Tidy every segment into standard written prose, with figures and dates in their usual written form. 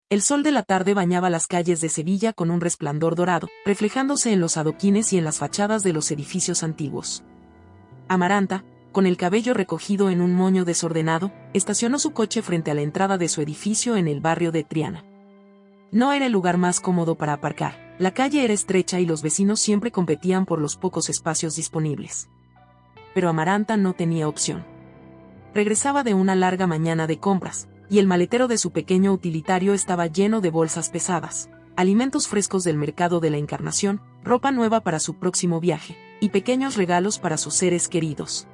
El sol de la tarde bañaba las calles de Sevilla con un resplandor dorado, reflejándose en los adoquines y en las fachadas de los edificios antiguos. Amaranta, con el cabello recogido en un moño desordenado, estacionó su coche frente a la entrada de su edificio en el barrio de Triana. No era el lugar más cómodo para aparcar, la calle era estrecha y los vecinos siempre competían por los pocos espacios disponibles. Pero Amaranta no tenía opción. Regresaba de una larga mañana de compras, y el maletero de su pequeño utilitario estaba lleno de bolsas pesadas, alimentos frescos del mercado de la Encarnación, ropa nueva para su próximo viaje, y pequeños regalos para sus seres queridos.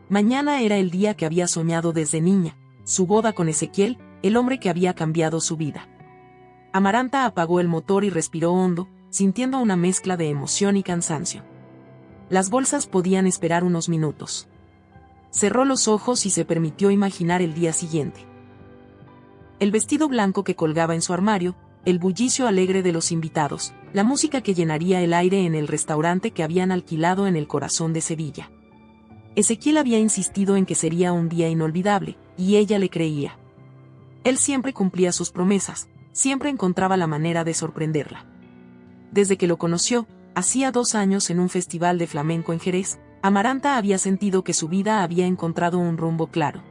Mañana era el día que había soñado desde niña, su boda con Ezequiel, el hombre que había cambiado su vida. Amaranta apagó el motor y respiró hondo, sintiendo una mezcla de emoción y cansancio. Las bolsas podían esperar unos minutos. Cerró los ojos y se permitió imaginar el día siguiente. El vestido blanco que colgaba en su armario, el bullicio alegre de los invitados, la música que llenaría el aire en el restaurante que habían alquilado en el corazón de Sevilla. Ezequiel había insistido en que sería un día inolvidable, y ella le creía. Él siempre cumplía sus promesas, siempre encontraba la manera de sorprenderla. Desde que lo conoció, hacía 2 años en un festival de flamenco en Jerez, Amaranta había sentido que su vida había encontrado un rumbo claro.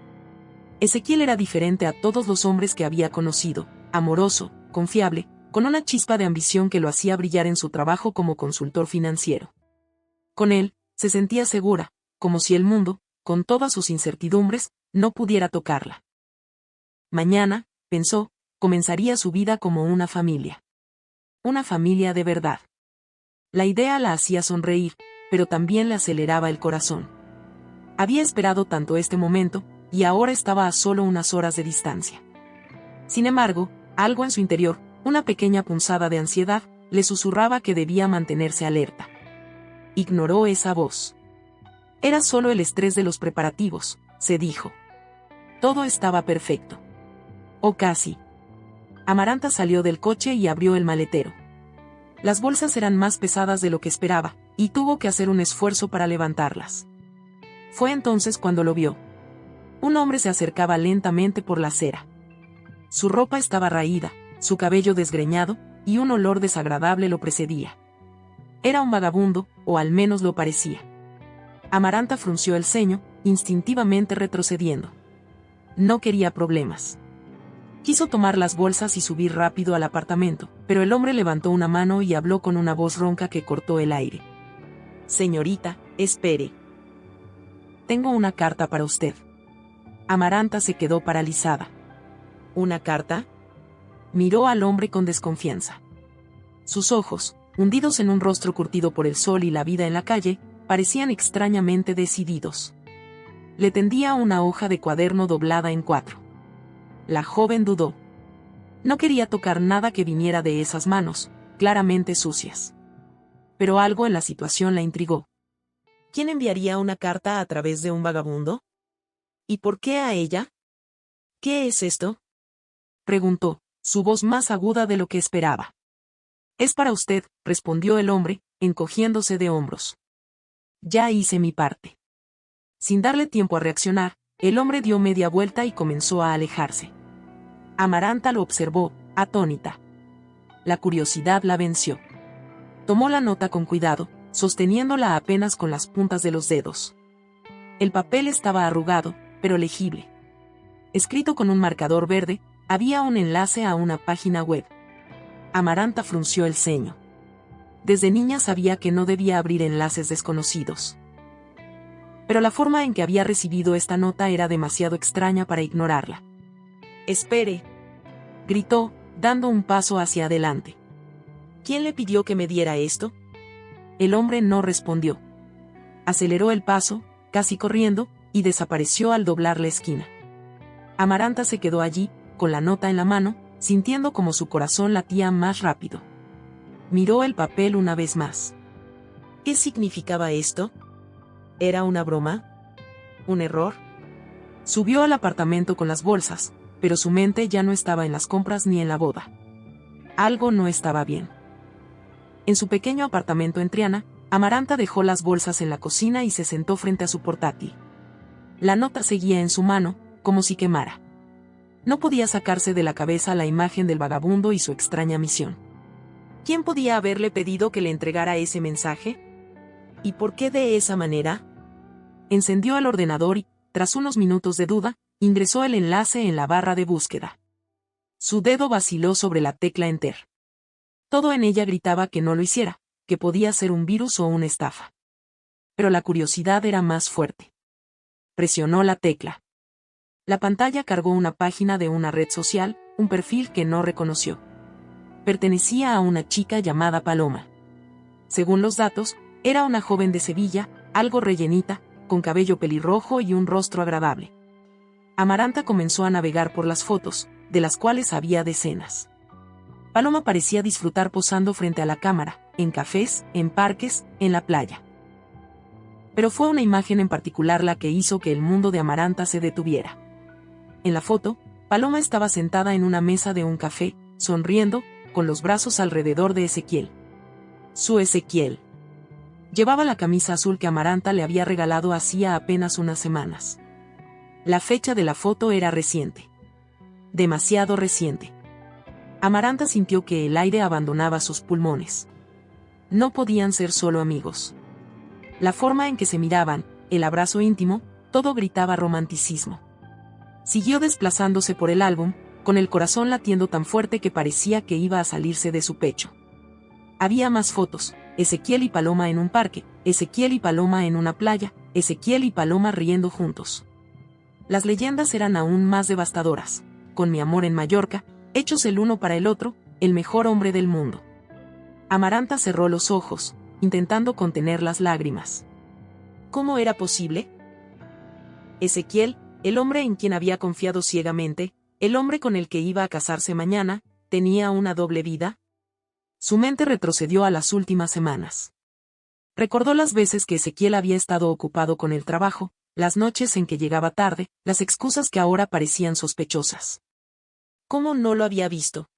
Ezequiel era diferente a todos los hombres que había conocido, amoroso, confiable, con una chispa de ambición que lo hacía brillar en su trabajo como consultor financiero. Con él, se sentía segura, como si el mundo, con todas sus incertidumbres, no pudiera tocarla. Mañana, pensó, comenzaría su vida como una familia. Una familia de verdad. La idea la hacía sonreír, pero también le aceleraba el corazón. Había esperado tanto este momento, y ahora estaba a solo unas horas de distancia. Sin embargo, algo en su interior, una pequeña punzada de ansiedad, le susurraba que debía mantenerse alerta. Ignoró esa voz. Era solo el estrés de los preparativos, se dijo. Todo estaba perfecto. O casi. Amaranta salió del coche y abrió el maletero. Las bolsas eran más pesadas de lo que esperaba, y tuvo que hacer un esfuerzo para levantarlas. Fue entonces cuando lo vio. Un hombre se acercaba lentamente por la acera. Su ropa estaba raída, su cabello desgreñado, y un olor desagradable lo precedía. Era un vagabundo, o al menos lo parecía. Amaranta frunció el ceño, instintivamente retrocediendo. No quería problemas. Quiso tomar las bolsas y subir rápido al apartamento, pero el hombre levantó una mano y habló con una voz ronca que cortó el aire. Señorita, espere. Tengo una carta para usted. Amaranta se quedó paralizada. ¿Una carta? Miró al hombre con desconfianza. Sus ojos, hundidos en un rostro curtido por el sol y la vida en la calle, parecían extrañamente decididos. Le tendía una hoja de cuaderno doblada en 4. La joven dudó. No quería tocar nada que viniera de esas manos, claramente sucias. Pero algo en la situación la intrigó. ¿Quién enviaría una carta a través de un vagabundo? ¿Y por qué a ella? ¿Qué es esto?, preguntó, su voz más aguda de lo que esperaba. Es para usted, respondió el hombre, encogiéndose de hombros. Ya hice mi parte. Sin darle tiempo a reaccionar, el hombre dio media vuelta y comenzó a alejarse. Amaranta lo observó, atónita. La curiosidad la venció. Tomó la nota con cuidado, sosteniéndola apenas con las puntas de los dedos. El papel estaba arrugado, pero legible. Escrito con un marcador verde, había un enlace a una página web. Amaranta frunció el ceño. Desde niña sabía que no debía abrir enlaces desconocidos. Pero la forma en que había recibido esta nota era demasiado extraña para ignorarla. «Espere», gritó, dando un paso hacia adelante. «¿Quién le pidió que me diera esto?». El hombre no respondió. Aceleró el paso, casi corriendo, y desapareció al doblar la esquina. Amaranta se quedó allí, con la nota en la mano, sintiendo como su corazón latía más rápido. Miró el papel una vez más. ¿Qué significaba esto? ¿Era una broma? ¿Un error? Subió al apartamento con las bolsas, pero su mente ya no estaba en las compras ni en la boda. Algo no estaba bien. En su pequeño apartamento en Triana, Amaranta dejó las bolsas en la cocina y se sentó frente a su portátil. La nota seguía en su mano, como si quemara. No podía sacarse de la cabeza la imagen del vagabundo y su extraña misión. ¿Quién podía haberle pedido que le entregara ese mensaje? ¿Y por qué de esa manera? Encendió el ordenador y, tras unos minutos de duda, ingresó el enlace en la barra de búsqueda. Su dedo vaciló sobre la tecla Enter. Todo en ella gritaba que no lo hiciera, que podía ser un virus o una estafa. Pero la curiosidad era más fuerte. Presionó la tecla. La pantalla cargó una página de una red social, un perfil que no reconoció. Pertenecía a una chica llamada Paloma. Según los datos, era una joven de Sevilla, algo rellenita, con cabello pelirrojo y un rostro agradable. Amaranta comenzó a navegar por las fotos, de las cuales había decenas. Paloma parecía disfrutar posando frente a la cámara, en cafés, en parques, en la playa. Pero fue una imagen en particular la que hizo que el mundo de Amaranta se detuviera. En la foto, Paloma estaba sentada en una mesa de un café, sonriendo, con los brazos alrededor de Ezequiel. Su Ezequiel. Llevaba la camisa azul que Amaranta le había regalado hacía apenas unas semanas. La fecha de la foto era reciente. Demasiado reciente. Amaranta sintió que el aire abandonaba sus pulmones. No podían ser solo amigos. La forma en que se miraban, el abrazo íntimo, todo gritaba romanticismo. Siguió desplazándose por el álbum, con el corazón latiendo tan fuerte que parecía que iba a salirse de su pecho. Había más fotos, Ezequiel y Paloma en un parque, Ezequiel y Paloma en una playa, Ezequiel y Paloma riendo juntos. Las leyendas eran aún más devastadoras. Con mi amor en Mallorca, hechos el uno para el otro, el mejor hombre del mundo. Amaranta cerró los ojos, intentando contener las lágrimas. ¿Cómo era posible? Ezequiel, el hombre en quien había confiado ciegamente, el hombre con el que iba a casarse mañana, ¿tenía una doble vida? Su mente retrocedió a las últimas semanas. Recordó las veces que Ezequiel había estado ocupado con el trabajo, las noches en que llegaba tarde, las excusas que ahora parecían sospechosas. ¿Cómo no lo había visto?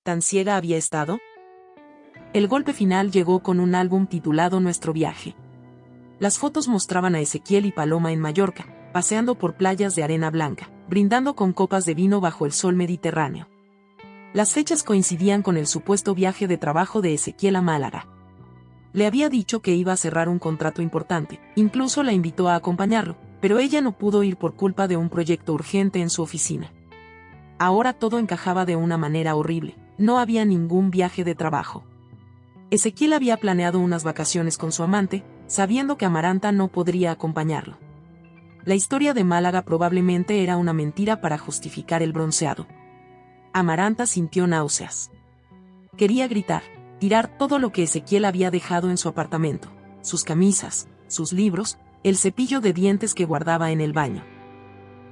¿Tan ciega había estado? El golpe final llegó con un álbum titulado Nuestro viaje. Las fotos mostraban a Ezequiel y Paloma en Mallorca, paseando por playas de arena blanca, brindando con copas de vino bajo el sol mediterráneo. Las fechas coincidían con el supuesto viaje de trabajo de Ezequiel a Málaga. Le había dicho que iba a cerrar un contrato importante, incluso la invitó a acompañarlo, pero ella no pudo ir por culpa de un proyecto urgente en su oficina. Ahora todo encajaba de una manera horrible, no había ningún viaje de trabajo. Ezequiel había planeado unas vacaciones con su amante, sabiendo que Amaranta no podría acompañarlo. La historia de Málaga probablemente era una mentira para justificar el bronceado. Amaranta sintió náuseas. Quería gritar, tirar todo lo que Ezequiel había dejado en su apartamento, sus camisas, sus libros, el cepillo de dientes que guardaba en el baño.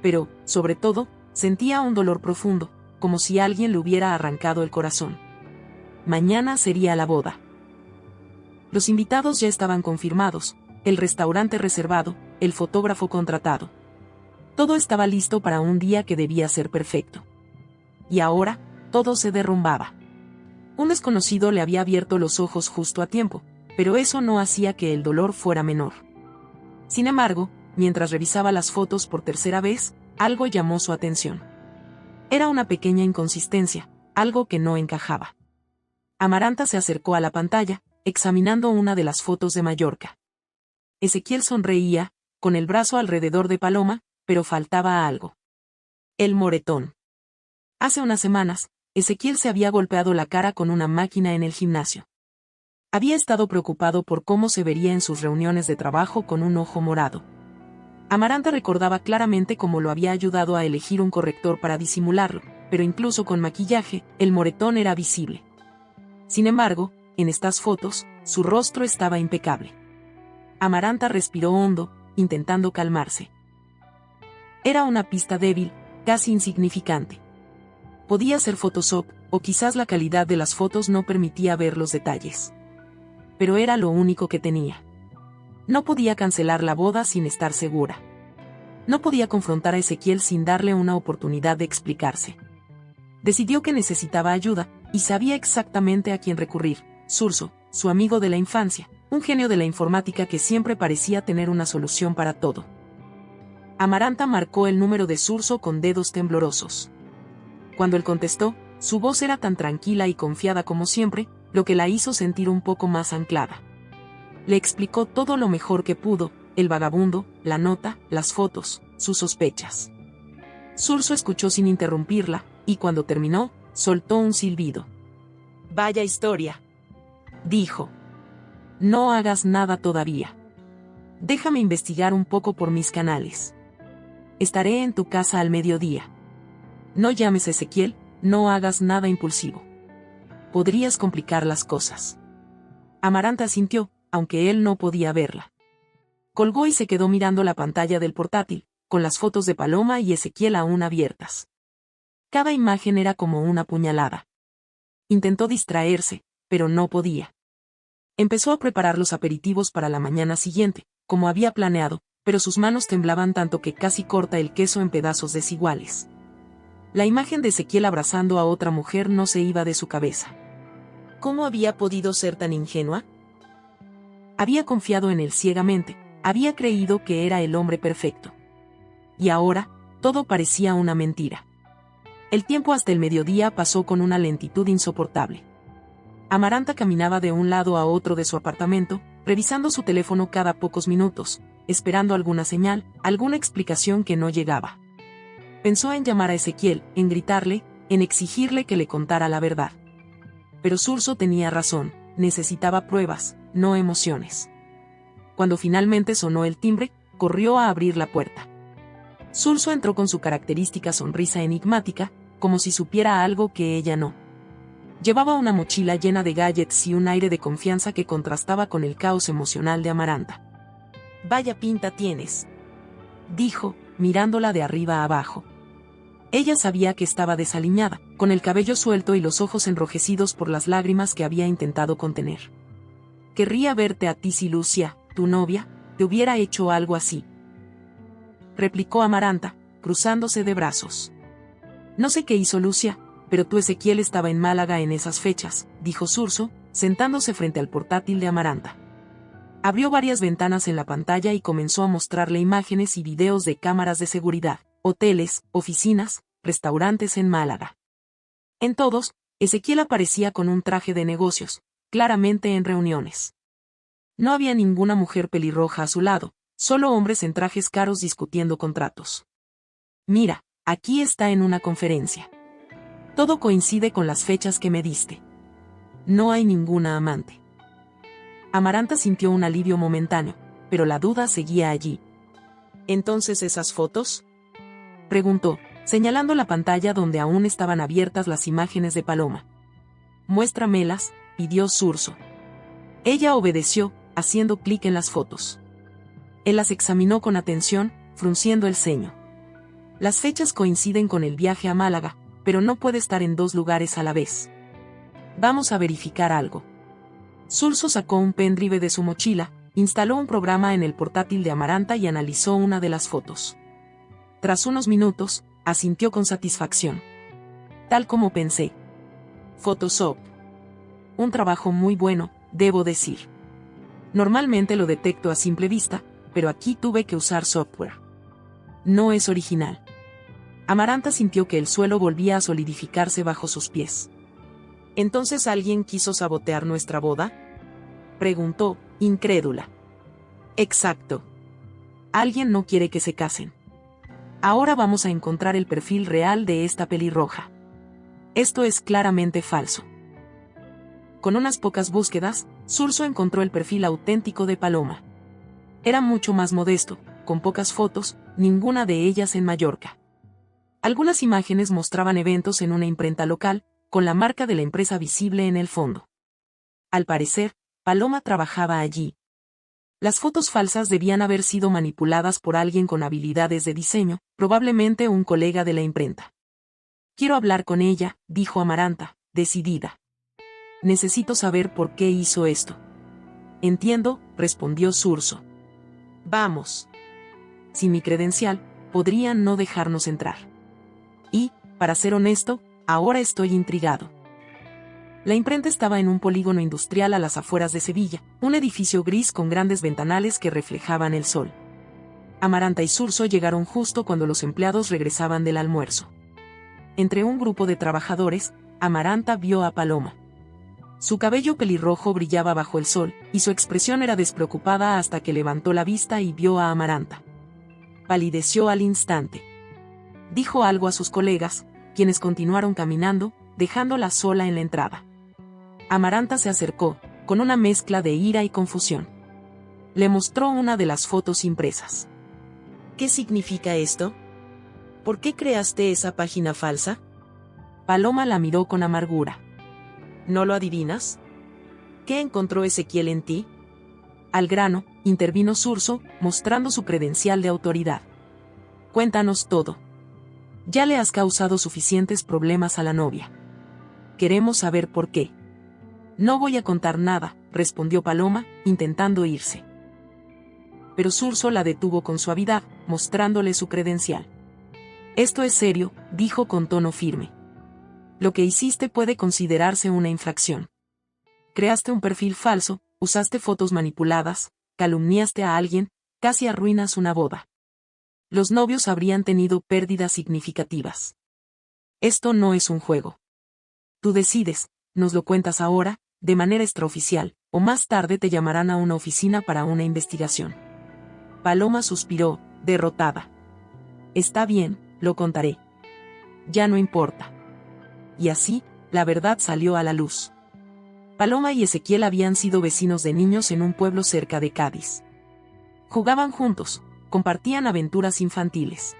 Pero, sobre todo, sentía un dolor profundo, como si alguien le hubiera arrancado el corazón. Mañana sería la boda. Los invitados ya estaban confirmados, el restaurante reservado, el fotógrafo contratado. Todo estaba listo para un día que debía ser perfecto. Y ahora, todo se derrumbaba. Un desconocido le había abierto los ojos justo a tiempo, pero eso no hacía que el dolor fuera menor. Sin embargo, mientras revisaba las fotos por tercera vez, algo llamó su atención. Era una pequeña inconsistencia, algo que no encajaba. Amaranta se acercó a la pantalla, examinando una de las fotos de Mallorca. Ezequiel sonreía, con el brazo alrededor de Paloma, pero faltaba algo. El moretón. Hace unas semanas, Ezequiel se había golpeado la cara con una máquina en el gimnasio. Había estado preocupado por cómo se vería en sus reuniones de trabajo con un ojo morado. Amaranta recordaba claramente cómo lo había ayudado a elegir un corrector para disimularlo, pero incluso con maquillaje, el moretón era visible. Sin embargo, en estas fotos, su rostro estaba impecable. Amaranta respiró hondo, intentando calmarse. Era una pista débil, casi insignificante. Podía ser Photoshop, o quizás la calidad de las fotos no permitía ver los detalles. Pero era lo único que tenía. No podía cancelar la boda sin estar segura. No podía confrontar a Ezequiel sin darle una oportunidad de explicarse. Decidió que necesitaba ayuda, y sabía exactamente a quién recurrir: Surso, su amigo de la infancia, un genio de la informática que siempre parecía tener una solución para todo. Amaranta marcó el número de Surso con dedos temblorosos. Cuando él contestó, su voz era tan tranquila y confiada como siempre, lo que la hizo sentir un poco más anclada. Le explicó todo lo mejor que pudo, el vagabundo, la nota, las fotos, sus sospechas. Surso escuchó sin interrumpirla, y cuando terminó, soltó un silbido. «Vaya historia», dijo. «No hagas nada todavía. Déjame investigar un poco por mis canales. Estaré en tu casa al mediodía. No llames a Ezequiel, no hagas nada impulsivo. Podrías complicar las cosas». Amaranta asintió, aunque él no podía verla. Colgó y se quedó mirando la pantalla del portátil, con las fotos de Paloma y Ezequiel aún abiertas. Cada imagen era como una puñalada. Intentó distraerse, pero no podía. Empezó a preparar los aperitivos para la mañana siguiente, como había planeado, pero sus manos temblaban tanto que casi corta el queso en pedazos desiguales. La imagen de Ezequiel abrazando a otra mujer no se iba de su cabeza. ¿Cómo había podido ser tan ingenua? Había confiado en él ciegamente, había creído que era el hombre perfecto. Y ahora, todo parecía una mentira. El tiempo hasta el mediodía pasó con una lentitud insoportable. Amaranta caminaba de un lado a otro de su apartamento, revisando su teléfono cada pocos minutos, esperando alguna señal, alguna explicación que no llegaba. Pensó en llamar a Ezequiel, en gritarle, en exigirle que le contara la verdad. Pero Surso tenía razón, necesitaba pruebas, no emociones. Cuando finalmente sonó el timbre, corrió a abrir la puerta. Surso entró con su característica sonrisa enigmática, como si supiera algo que ella no. Llevaba una mochila llena de gadgets y un aire de confianza que contrastaba con el caos emocional de Amaranta. «Vaya pinta tienes», dijo, mirándola de arriba a abajo. Ella sabía que estaba desaliñada, con el cabello suelto y los ojos enrojecidos por las lágrimas que había intentado contener. «Querría verte a ti si Lucia, tu novia, te hubiera hecho algo así», replicó Amaranta, cruzándose de brazos. «No sé qué hizo Lucia, pero tu Ezequiel estaba en Málaga en esas fechas», dijo Surso, sentándose frente al portátil de Amaranta. Abrió varias ventanas en la pantalla y comenzó a mostrarle imágenes y videos de cámaras de seguridad, hoteles, oficinas, restaurantes en Málaga. En todos, Ezequiel aparecía con un traje de negocios, claramente en reuniones. No había ninguna mujer pelirroja a su lado, solo hombres en trajes caros discutiendo contratos. «Mira, aquí está en una conferencia. Todo coincide con las fechas que me diste. No hay ninguna amante». Amaranta sintió un alivio momentáneo, pero la duda seguía allí. «¿Entonces esas fotos?», preguntó, señalando la pantalla donde aún estaban abiertas las imágenes de Paloma. «Muéstramelas», pidió Surso. Ella obedeció, haciendo clic en las fotos. Él las examinó con atención, frunciendo el ceño. «Las fechas coinciden con el viaje a Málaga, pero no puede estar en dos lugares a la vez. Vamos a verificar algo». Surso sacó un pendrive de su mochila, instaló un programa en el portátil de Amaranta y analizó una de las fotos. Tras unos minutos, asintió con satisfacción. «Tal como pensé. Photoshop. Un trabajo muy bueno, debo decir. Normalmente lo detecto a simple vista, pero aquí tuve que usar software. No es original». Amaranta sintió que el suelo volvía a solidificarse bajo sus pies. «¿Entonces alguien quiso sabotear nuestra boda?», preguntó, incrédula. «Exacto. Alguien no quiere que se casen. Ahora vamos a encontrar el perfil real de esta pelirroja. Esto es claramente falso». Con unas pocas búsquedas, Surso encontró el perfil auténtico de Paloma. Era mucho más modesto, con pocas fotos, ninguna de ellas en Mallorca. Algunas imágenes mostraban eventos en una imprenta local, con la marca de la empresa visible en el fondo. Al parecer, Paloma trabajaba allí. Las fotos falsas debían haber sido manipuladas por alguien con habilidades de diseño, probablemente un colega de la imprenta. «Quiero hablar con ella», dijo Amaranta, decidida. «Necesito saber por qué hizo esto». «Entiendo», respondió Surso. «Vamos. Sin mi credencial, podrían no dejarnos entrar. Y, para ser honesto, ahora estoy intrigado». La imprenta estaba en un polígono industrial a las afueras de Sevilla, un edificio gris con grandes ventanales que reflejaban el sol. Amaranta y Surso llegaron justo cuando los empleados regresaban del almuerzo. entre un grupo de trabajadores, Amaranta vio a Paloma. Su cabello pelirrojo brillaba bajo el sol, y su expresión era despreocupada hasta que levantó la vista y vio a Amaranta. Palideció al instante. Dijo algo a sus colegas, quienes continuaron caminando, dejándola sola en la entrada. Amaranta se acercó, con una mezcla de ira y confusión. Le mostró una de las fotos impresas. ¿Qué significa esto? ¿Por qué creaste esa página falsa? Paloma la miró con amargura. ¿No lo adivinas? ¿Qué encontró Ezequiel en ti? Al grano, intervino Surso, mostrando su credencial de autoridad. Cuéntanos todo. Ya le has causado suficientes problemas a la novia. Queremos saber por qué. No voy a contar nada, respondió Paloma, intentando irse. Pero Surso la detuvo con suavidad, mostrándole su credencial. Esto es serio, dijo con tono firme. Lo que hiciste puede considerarse una infracción. Creaste un perfil falso, usaste fotos manipuladas, calumniaste a alguien, casi arruinas una boda. Los novios habrían tenido pérdidas significativas. Esto no es un juego. Tú decides, nos lo cuentas ahora, de manera extraoficial, o más tarde te llamarán a una oficina para una investigación. Paloma suspiró, derrotada. Está bien, lo contaré. Ya no importa. Y así, la verdad salió a la luz. Paloma y Ezequiel habían sido vecinos de niños en un pueblo cerca de Cádiz. Jugaban juntos, compartían aventuras infantiles.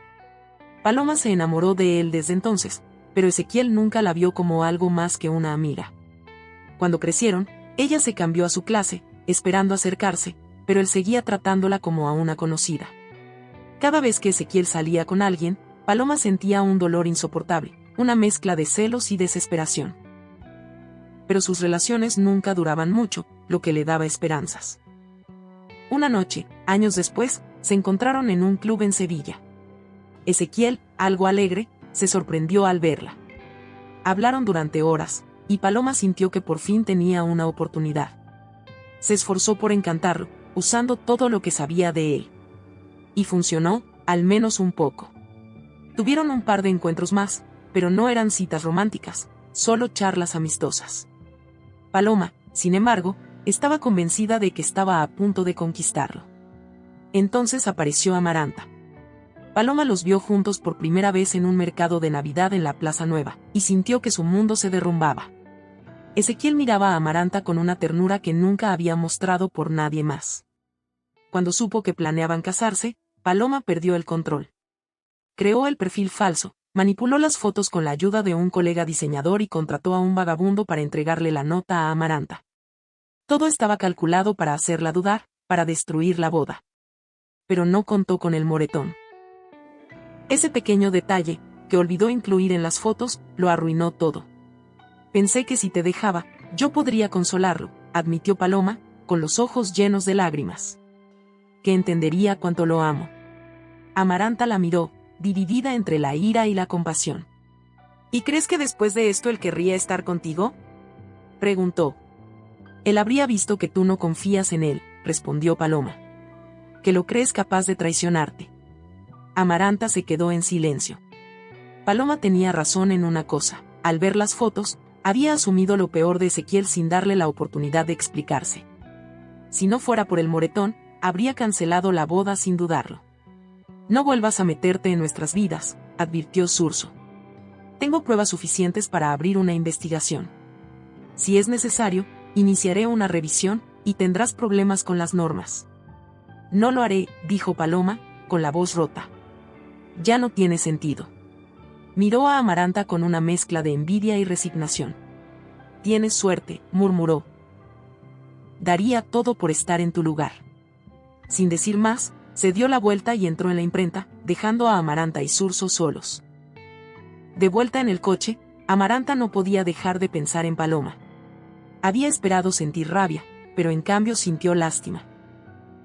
Paloma se enamoró de él desde entonces, pero Ezequiel nunca la vio como algo más que una amiga. Cuando crecieron, ella se cambió a su clase, esperando acercarse, pero él seguía tratándola como a una conocida. Cada vez que Ezequiel salía con alguien, Paloma sentía un dolor insoportable, una mezcla de celos y desesperación. Pero sus relaciones nunca duraban mucho, lo que le daba esperanzas. Una noche, años después, se encontraron en un club en Sevilla. Ezequiel, algo alegre, se sorprendió al verla. Hablaron durante horas, y Paloma sintió que por fin tenía una oportunidad. Se esforzó por encantarlo, usando todo lo que sabía de él. Y funcionó, al menos un poco. Tuvieron un par de encuentros más, pero no eran citas románticas, solo charlas amistosas. Paloma, sin embargo, estaba convencida de que estaba a punto de conquistarlo. Entonces apareció Amaranta. Paloma los vio juntos por primera vez en un mercado de Navidad en la Plaza Nueva, y sintió que su mundo se derrumbaba. Ezequiel miraba a Amaranta con una ternura que nunca había mostrado por nadie más. Cuando supo que planeaban casarse, Paloma perdió el control. Creó el perfil falso, manipuló las fotos con la ayuda de un colega diseñador y contrató a un vagabundo para entregarle la nota a Amaranta. Todo estaba calculado para hacerla dudar, para destruir la boda. Pero no contó con el moretón. Ese pequeño detalle, que olvidó incluir en las fotos, lo arruinó todo. Pensé que si te dejaba, yo podría consolarlo, admitió Paloma, con los ojos llenos de lágrimas. Que entendería cuánto lo amo. Amaranta la miró, dividida entre la ira y la compasión. ¿Y crees que después de esto él querría estar contigo? Preguntó. Él habría visto que tú no confías en él, respondió Paloma. Que lo crees capaz de traicionarte. Amaranta se quedó en silencio. Paloma tenía razón en una cosa, al ver las fotos, había asumido lo peor de Ezequiel sin darle la oportunidad de explicarse. Si no fuera por el moretón, habría cancelado la boda sin dudarlo. No vuelvas a meterte en nuestras vidas, advirtió Surso. Tengo pruebas suficientes para abrir una investigación. Si es necesario, iniciaré una revisión, y tendrás problemas con las normas. No lo haré, dijo Paloma, con la voz rota. Ya no tiene sentido. Miró a Amaranta con una mezcla de envidia y resignación. Tienes suerte, murmuró. Daría todo por estar en tu lugar. Sin decir más, se dio la vuelta y entró en la imprenta, dejando a Amaranta y Surso solos. De vuelta en el coche, Amaranta no podía dejar de pensar en Paloma. Había esperado sentir rabia, pero en cambio sintió lástima.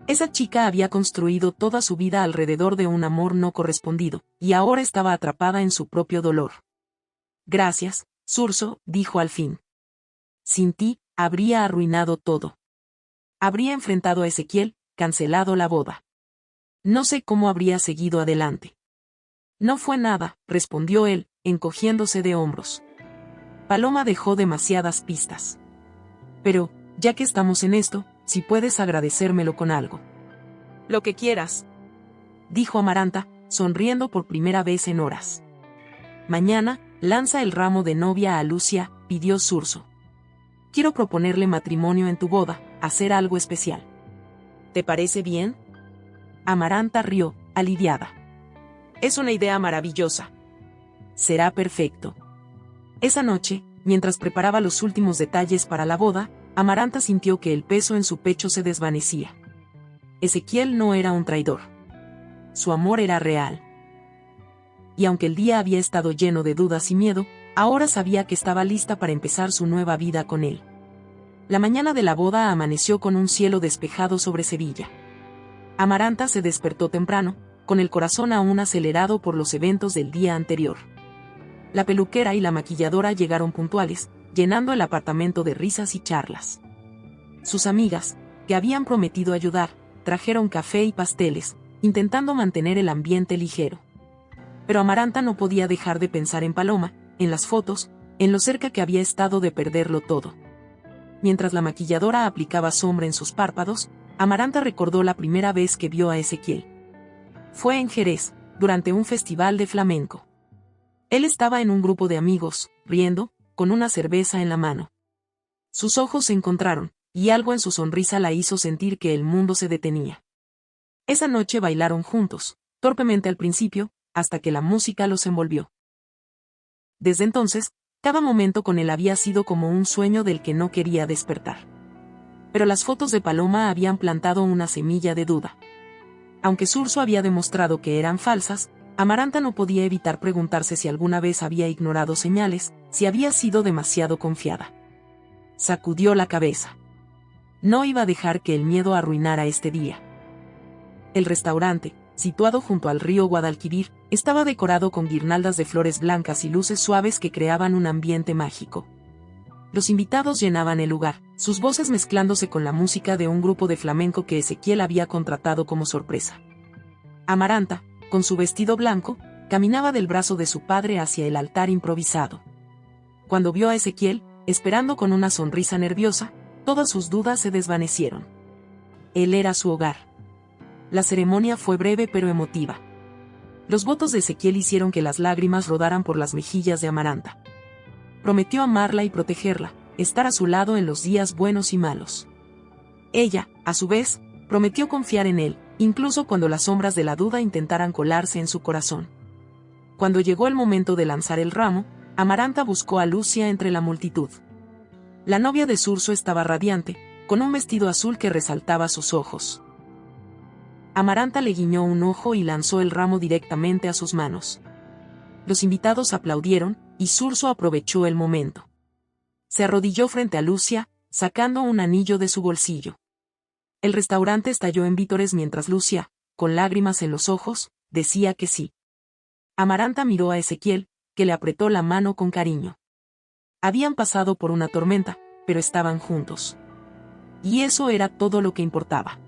Esa chica había construido toda su vida alrededor de un amor no correspondido, y ahora estaba atrapada en su propio dolor. Gracias, Surso, dijo al fin. Sin ti, habría arruinado todo. Habría enfrentado a Ezequiel, cancelado la boda. No sé cómo habría seguido adelante. No fue nada, respondió él, encogiéndose de hombros. Paloma dejó demasiadas pistas. Pero, ya que estamos en esto, si puedes agradecérmelo con algo. Lo que quieras, dijo Amaranta, sonriendo por primera vez en horas. Mañana, lanza el ramo de novia a Lucia, pidió Surso. Quiero proponerle matrimonio en tu boda, hacer algo especial. ¿Te parece bien? Amaranta rió, aliviada. Es una idea maravillosa. Será perfecto. Esa noche, mientras preparaba los últimos detalles para la boda, Amaranta sintió que el peso en su pecho se desvanecía. Ezequiel no era un traidor. Su amor era real. Y aunque el día había estado lleno de dudas y miedo, ahora sabía que estaba lista para empezar su nueva vida con él. La mañana de la boda amaneció con un cielo despejado sobre Sevilla. Amaranta se despertó temprano, con el corazón aún acelerado por los eventos del día anterior. La peluquera y la maquilladora llegaron puntuales, llenando el apartamento de risas y charlas. Sus amigas, que habían prometido ayudar, trajeron café y pasteles, intentando mantener el ambiente ligero. Pero Amaranta no podía dejar de pensar en Paloma, en las fotos, en lo cerca que había estado de perderlo todo. Mientras la maquilladora aplicaba sombra en sus párpados, Amaranta recordó la primera vez que vio a Ezequiel. Fue en Jerez, durante un festival de flamenco. Él estaba en un grupo de amigos, riendo, con una cerveza en la mano. Sus ojos se encontraron, y algo en su sonrisa la hizo sentir que el mundo se detenía. Esa noche bailaron juntos, torpemente al principio, hasta que la música los envolvió. Desde entonces, cada momento con él había sido como un sueño del que no quería despertar. Pero las fotos de Paloma habían plantado una semilla de duda. Aunque Surso había demostrado que eran falsas, Amaranta no podía evitar preguntarse si alguna vez había ignorado señales, si había sido demasiado confiada. Sacudió la cabeza. No iba a dejar que el miedo arruinara este día. El restaurante, situado junto al río Guadalquivir, estaba decorado con guirnaldas de flores blancas y luces suaves que creaban un ambiente mágico. Los invitados llenaban el lugar, sus voces mezclándose con la música de un grupo de flamenco que Ezequiel había contratado como sorpresa. Amaranta, con su vestido blanco, caminaba del brazo de su padre hacia el altar improvisado. Cuando vio a Ezequiel, esperando con una sonrisa nerviosa, todas sus dudas se desvanecieron. Él era su hogar. La ceremonia fue breve pero emotiva. Los votos de Ezequiel hicieron que las lágrimas rodaran por las mejillas de Amaranta. Prometió amarla y protegerla, estar a su lado en los días buenos y malos. Ella, a su vez, prometió confiar en él, incluso cuando las sombras de la duda intentaran colarse en su corazón. Cuando llegó el momento de lanzar el ramo, Amaranta buscó a Lucia entre la multitud. La novia de Surso estaba radiante, con un vestido azul que resaltaba sus ojos. Amaranta le guiñó un ojo y lanzó el ramo directamente a sus manos. Los invitados aplaudieron, y Surso aprovechó el momento. Se arrodilló frente a Lucia, sacando un anillo de su bolsillo. El restaurante estalló en vítores mientras Lucia, con lágrimas en los ojos, decía que sí. Amaranta miró a Ezequiel, que le apretó la mano con cariño. Habían pasado por una tormenta, pero estaban juntos. Y eso era todo lo que importaba.